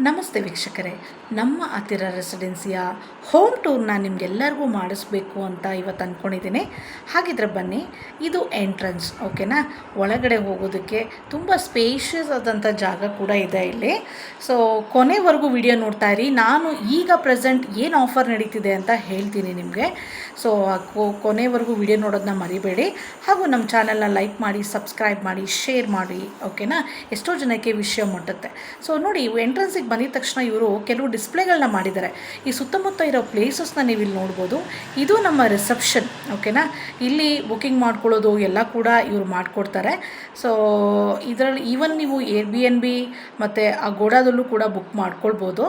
ನಮಸ್ತೆ ವೀಕ್ಷಕರೇ, ನಮ್ಮ ಹತ್ತಿರ ರೆಸಿಡೆನ್ಸಿಯ ಹೋಮ್ ಟೂರ್ನ ನಿಮಗೆಲ್ಲರಿಗೂ ಮಾಡಿಸ್ಬೇಕು ಅಂತ ಇವತ್ತು ಅಂದ್ಕೊಂಡಿದ್ದೀನಿ. ಹಾಗಿದ್ರೆ ಬನ್ನಿ, ಇದು ಎಂಟ್ರೆನ್ಸ್. ಓಕೆನಾ? ಒಳಗಡೆ ಹೋಗೋದಕ್ಕೆ ತುಂಬ ಸ್ಪೇಷಿಯಸ್ ಆದಂಥ ಜಾಗ ಕೂಡ ಇದೆ ಇಲ್ಲಿ. ಸೊ ಕೊನೆವರೆಗೂ ವಿಡಿಯೋ ನೋಡ್ತಾ ಇರಿ. ನಾನು ಈಗ ಪ್ರೆಸೆಂಟ್ ಏನು ಆಫರ್ ನಡೀತಿದೆ ಅಂತ ಹೇಳ್ತೀನಿ ನಿಮಗೆ. ಸೊ ಕೊನೆವರೆಗೂ ವಿಡಿಯೋ ನೋಡೋದನ್ನ ಮರಿಬೇಡಿ. ಹಾಗೂ ನಮ್ಮ ಚಾನಲ್ನ ಲೈಕ್ ಮಾಡಿ, ಸಬ್ಸ್ಕ್ರೈಬ್ ಮಾಡಿ, ಶೇರ್ ಮಾಡಿ. ಓಕೆನಾ? ಎಷ್ಟೋ ಜನಕ್ಕೆ ವಿಷಯ ಮುಟ್ಟುತ್ತೆ. ಸೊ ನೋಡಿ, ಎಂಟ್ರೆನ್ಸಿಗೆ ಬಂದಿದ ತಕ್ಷಣ ಇವರು ಕೆಲವು ಡಿಸ್ಪ್ಲೇಗಳನ್ನ ಮಾಡಿದ್ದಾರೆ. ಈ ಸುತ್ತಮುತ್ತ ಇರೋ ಪ್ಲೇಸಸ್ನ ನೀವು ಇಲ್ಲಿ ನೋಡ್ಬೋದು. ಇದು ನಮ್ಮ ರಿಸೆಪ್ಷನ್. ಓಕೆನಾ? ಇಲ್ಲಿ ಬುಕ್ಕಿಂಗ್ ಮಾಡ್ಕೊಳ್ಳೋದು ಎಲ್ಲ ಕೂಡ ಇವರು ಮಾಡಿಕೊಡ್ತಾರೆ. ಸೊ ಇದರಲ್ಲಿ ಈವನ್ ನೀವು Airbnb ಮತ್ತು ಅಗೋಡಾದಲ್ಲೂ ಕೂಡ ಬುಕ್ ಮಾಡ್ಕೊಳ್ಬೋದು.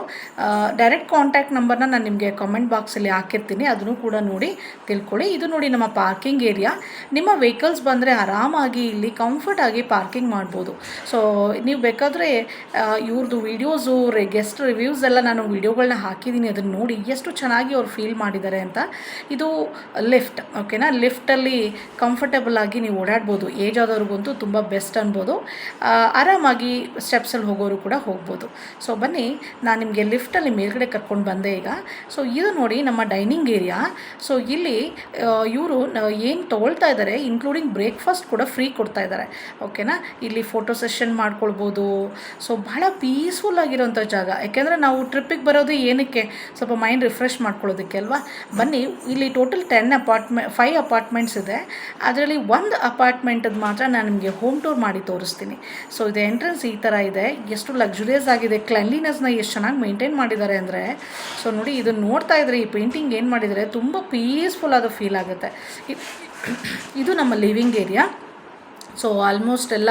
ಡೈರೆಕ್ಟ್ ಕಾಂಟ್ಯಾಕ್ಟ್ ನಂಬರ್ನ ನಾನು ನಿಮಗೆ ಕಾಮೆಂಟ್ ಬಾಕ್ಸಲ್ಲಿ ಹಾಕಿರ್ತೀನಿ, ಅದನ್ನು ಕೂಡ ನೋಡಿ ತಿಳ್ಕೊಳ್ಳಿ. ಇದು ನೋಡಿ ನಮ್ಮ ಪಾರ್ಕಿಂಗ್ ಏರಿಯಾ. ನಿಮ್ಮ ವೆಹಿಕಲ್ಸ್ ಬಂದರೆ ಆರಾಮಾಗಿ ಇಲ್ಲಿ ಕಂಫರ್ಟಾಗಿ ಪಾರ್ಕಿಂಗ್ ಮಾಡ್ಬೋದು. ಸೊ ನೀವು ಬೇಕಾದರೆ ಇವ್ರದ್ದು ವೀಡಿಯೋಸು, ಗೆಸ್ಟ್ ರಿವ್ಯೂಸ್ ಎಲ್ಲ ನಾನು ವೀಡಿಯೋಗಳನ್ನ ಹಾಕಿದ್ದೀನಿ, ಅದನ್ನು ನೋಡಿ ಎಷ್ಟು ಚೆನ್ನಾಗಿ ಅವ್ರು ಫೀಲ್ ಮಾಡಿದ್ದಾರೆ ಅಂತ. ಇದು ಲಿಫ್ಟ್. ಓಕೆನಾ? ಲಿಫ್ಟಲ್ಲಿ ಕಂಫರ್ಟಬಲ್ ಆಗಿ ನೀವು ಓಡಾಡ್ಬೋದು. ಏಜ್ ಆದವ್ರಿಗಂತೂ ತುಂಬ ಬೆಸ್ಟ್ ಅನ್ಬೋದು. ಆರಾಮಾಗಿ ಸ್ಟೆಪ್ಸಲ್ಲಿ ಹೋಗೋರು ಕೂಡ ಹೋಗ್ಬೋದು. ಸೊ ಬನ್ನಿ, ನಾನು ನಿಮಗೆ ಲಿಫ್ಟಲ್ಲಿ ಮೇಲ್ಗಡೆ ಕರ್ಕೊಂಡು ಬಂದೆ ಈಗ. ಸೊ ಇದು ನೋಡಿ ನಮ್ಮ ಡೈನಿಂಗ್ ಏರಿಯಾ. ಸೊ ಇಲ್ಲಿ ಇವರು ಏನು ತೊಗೊಳ್ತಾ ಇದ್ದಾರೆ, ಇನ್ಕ್ಲೂಡಿಂಗ್ ಬ್ರೇಕ್ಫಾಸ್ಟ್ ಕೂಡ ಫ್ರೀ ಕೊಡ್ತಾ ಇದ್ದಾರೆ. ಓಕೆನಾ? ಇಲ್ಲಿ ಫೋಟೋ ಸೆಷನ್ ಮಾಡ್ಕೊಳ್ಬೋದು. ಸೊ ಬಹಳ ಪೀಸ್ಫುಲ್ ಆಗಿರೋಂಥ ಜಾಗ. ಯಾಕೆಂದರೆ ನಾವು ಟ್ರಿಪ್ಪಿಗೆ ಬರೋದು ಏನಕ್ಕೆ, ಸ್ವಲ್ಪ ಮೈಂಡ್ ರಿಫ್ರೆಶ್ ಮಾಡ್ಕೊಳ್ಳೋದಕ್ಕೆ ಅಲ್ವಾ. ಬನ್ನಿ, ಇಲ್ಲಿ ಟೋಟಲ್ 5 ಅಪಾರ್ಟ್ಮೆಂಟ್ಸ್ ಇದೆ. ಅದರಲ್ಲಿ ಒಂದು ಅಪಾರ್ಟ್ಮೆಂಟದ್ದು ಮಾತ್ರ ನಾನು ನಿಮಗೆ ಹೋಮ್ ಟೂರ್ ಮಾಡಿ ತೋರಿಸ್ತೀನಿ. ಸೊ ಇದು ಎಂಟ್ರೆನ್ಸ್ ಈ ಥರ ಇದೆ. ಎಷ್ಟು ಲಕ್ಸುರಿಯಸ್ ಆಗಿದೆ. ಕ್ಲೆನ್ಲಿನೆಸ್ನ ಎಷ್ಟು ಚೆನ್ನಾಗಿ ಮೇಂಟೈನ್ ಮಾಡಿದ್ದಾರೆ ಅಂದರೆ, ಸೊ ನೋಡಿ, ಇದನ್ನು ನೋಡ್ತಾ ಇದ್ರೆ ಈ ಪೇಂಟಿಂಗ್ ಏನು ಮಾಡಿದರೆ ತುಂಬ ಪೀಸ್ಫುಲ್ ಆದ ಫೀಲ್ ಆಗುತ್ತೆ. ಇದು ನಮ್ಮ ಲಿವಿಂಗ್ ಏರಿಯಾ. ಸೊ ಆಲ್ಮೋಸ್ಟ್ ಎಲ್ಲ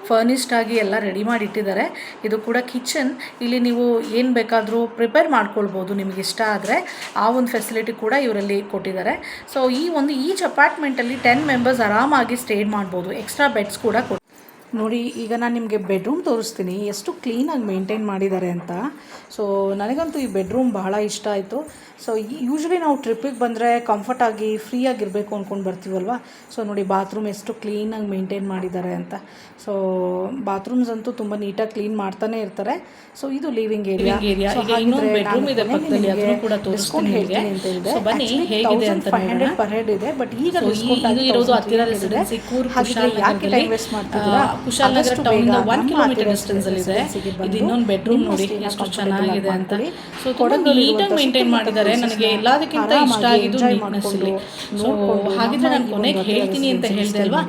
ಫರ್ನಿಶ್ಡ್ ಆಗಿ ಎಲ್ಲ ರೆಡಿ ಮಾಡಿ ಇಟ್ಟಿದ್ದಾರೆ. ಇದು ಕೂಡ ಕಿಚನ್. ಇಲ್ಲಿ ನೀವು ಏನು ಬೇಕಾದರೂ ಪ್ರಿಪೇರ್ ಮಾಡ್ಕೊಳ್ಬೋದು ನಿಮಗೆ ಇಷ್ಟ ಆದರೆ. ಆ ಒಂದು ಫೆಸಿಲಿಟಿ ಕೂಡ ಇವರಲ್ಲಿ ಕೊಟ್ಟಿದ್ದಾರೆ. ಸೊ ಈಚ್ ಅಪಾರ್ಟ್ಮೆಂಟಲ್ಲಿ 10 ಮೆಂಬರ್ಸ್ ಆರಾಮಾಗಿ ಸ್ಟೇ ಮಾಡ್ಬೋದು. ಎಕ್ಸ್ಟ್ರಾ ಬೆಡ್ಸ್ ಕೂಡ ನೋಡಿ. ಈಗ ನಾನು ನಿಮಗೆ ಬೆಡ್ರೂಮ್ ತೋರಿಸ್ತೀನಿ, ಎಷ್ಟು ಕ್ಲೀನಾಗಿ ಮೇಂಟೈನ್ ಮಾಡಿದ್ದಾರೆ ಅಂತ. ಸೊ ನನಗಂತೂ ಈ ಬೆಡ್ರೂಮ್ ಬಹಳ ಇಷ್ಟ ಆಯಿತು. ಸೊ ಯೂಶ್ವಲಿ ನಾವು ಟ್ರಿಪ್ಪಿಗೆ ಬಂದರೆ ಕಂಫರ್ಟಾಗಿ ಫ್ರೀಯಾಗಿರಬೇಕು ಅಂದ್ಕೊಂಡು ಬರ್ತೀವಲ್ವ. ಸೊ ನೋಡಿ, ಬಾತ್ರೂಮ್ ಎಷ್ಟು ಕ್ಲೀನಾಗಿ ಮೇಂಟೈನ್ ಮಾಡಿದ್ದಾರೆ ಅಂತ. ಸೊ ಬಾತ್ರೂಮ್ಸ್ ಅಂತೂ ತುಂಬ ನೀಟಾಗಿ ಕ್ಲೀನ್ ಮಾಡ್ತಾನೆ ಇರ್ತಾರೆ. ಸೊ ಇದು ಲಿವಿಂಗ್ ಏರಿಯಾ. ಇನ್ನೊಂದು ಬೆಡ್ರೂಮ್ ಇದೆ ಪಕ್ಕದಲ್ಲಿ, ಅದನ್ನು ಕೂಡ ತೋರಿಸ್ಕೊಂಡು ಹೇಳ್ತೀನಿ ಅಂತ ಹೇಳಿದೆ. ಬನ್ನಿ, ಹೇಗಿದೆ ಅಂತ 500 ಪರ್ ಹೆಡ್ ಇದೆ. ಬಟ್ ಈಗ ಇರೋದು ಹತ್ತಿರ ರೆಸಿಡೆನ್ಸಿ ಕೂರ್ಗ್. ಯಾಕೆ ಟೈಮ್ ವೇಸ್ಟ್ ಮಾಡ್ತಿದ್ದೀರಾ? ಕುಶಾಲನಗರ ಟೌನ್ 1 ಕಿಲೋಮೀಟರ್ ಡಿಸ್ಟೆನ್ಸ್ ಅಲ್ಲಿ ಇದೆ. ಇದು ಇನ್ನೊಂದು ಬೆಡ್ರೂಮ್ ನೋಡಿ ಎಷ್ಟು ಚೆನ್ನಾಗಿದೆ ಅಂತ. ಸೊ ತುಂಬಾ ನೀಟಾಗಿ ಮೇಂಟೈನ್ ಮಾಡಿದ್ದಾರೆ. ನನಗೆ ಎಲ್ಲದಕ್ಕಿಂತ ಇಷ್ಟ ಆಗಿದ್ದು ನೀಟ್ನೆಸ್ ಇಲ್ಲಿ. ಸೊ ಹಾಗಿದ್ರೆ ನಾನು ಕೊನೆಗೆ ಹೇಳ್ತೀನಿ ಅಂತ ಹೇಳಿದೆ ಅಲ್ವಾ.